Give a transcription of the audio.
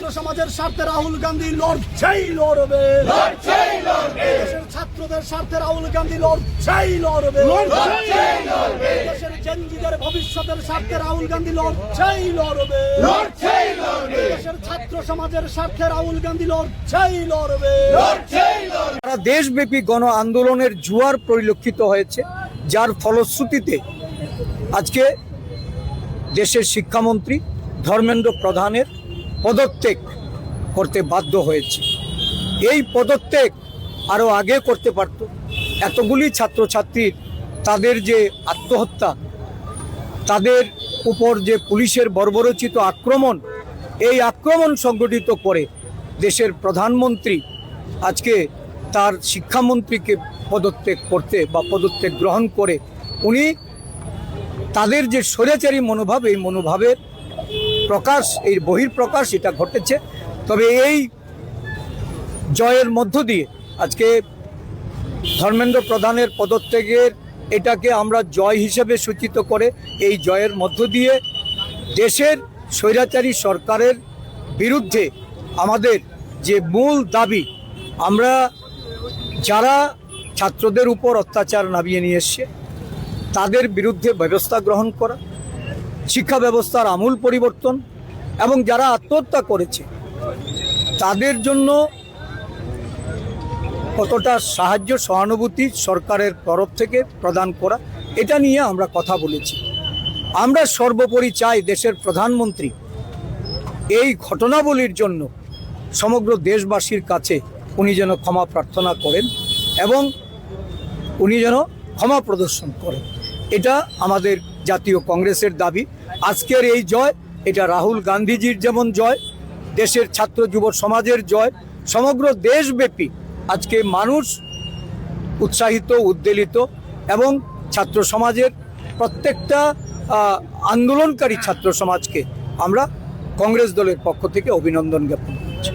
ছাত্র সমাজের স্বার্থে রাহুল গান্ধী লড়ছেই লড়বে, দেশের ছাত্রদের স্বার্থে রাহুল গান্ধী লড়ছেই লড়বে, দেশের জেনজিদের ভবিষ্যতের স্বার্থে রাহুল গান্ধী লড়ছেই লড়বে, দেশের ছাত্র সমাজের স্বার্থে রাহুল গান্ধী লড়ছেই লড়বে। সারা দেশব্যাপী গণ আন্দোলনের জোয়ার পরিলক্ষিত হয়েছে, যার ফলশ্রুতিতে আজকে দেশের শিক্ষামন্ত্রী ধর্মেন্দ্র প্রধানের পদত্যাগ করতে বাধ্য হয়েছে। এই পদত্যাগ আরও আগে করতে পারত। এতগুলি ছাত্রছাত্রীর তাদের যে আত্মহত্যা, তাদের উপর যে পুলিশের বর্বরোচিত আক্রমণ, এই আক্রমণ সংগঠিত করে দেশের প্রধানমন্ত্রী আজকে তার শিক্ষামন্ত্রীকে পদত্যাগ করতে বা পদত্যাগ গ্রহণ করে উনি তাদের যে স্বৈরাচারী মনোভাব, এই মনোভাবের প্রকাশ, এই বহিঃপ্রকাশ এটা ঘটেছে। তবে এই জয়ের মধ্য দিয়ে আজকে ধর্মেন্দ্র প্রধানের পদত্যাগের এটাকে আমরা জয় হিসেবে সূচিত করে এই জয়ের মধ্য দিয়ে দেশের স্বৈরাচারী সরকারের বিরুদ্ধে আমাদের যে মূল দাবি, আমরা যারা ছাত্রদের উপর অত্যাচার নামিয়ে নিয়ে এসছে তাদের বিরুদ্ধে ব্যবস্থা গ্রহণ করা, শিক্ষা ব্যবস্থার আমূল পরিবর্তন এবং যারা আত্মহত্যা করেছে তাদের জন্য কতটা সাহায্য সহানুভূতি সরকারের তরফ থেকে প্রদান করা, এটা নিয়ে আমরা কথা বলেছি। আমরা সর্বোপরি চাই দেশের প্রধানমন্ত্রী এই ঘটনাবলীর জন্য সমগ্র দেশবাসীর কাছে উনি যেন ক্ষমা প্রার্থনা করেন এবং উনি যেন ক্ষমা প্রদর্শন করেন। এটা আমাদের জাতীয় কংগ্রেসের দাবি। আজকের এই জয়, এটা রাহুল গান্ধীজির যেমন জয়, দেশের ছাত্র যুব সমাজের জয়, সমগ্র দেশব্যাপী আজকে মানুষ উৎসাহিত, উদ্বেলিত এবং ছাত্র সমাজের প্রত্যেকটা আন্দোলনকারী ছাত্র সমাজকে আমরা কংগ্রেস দলের পক্ষ থেকে অভিনন্দন জ্ঞাপন করছি।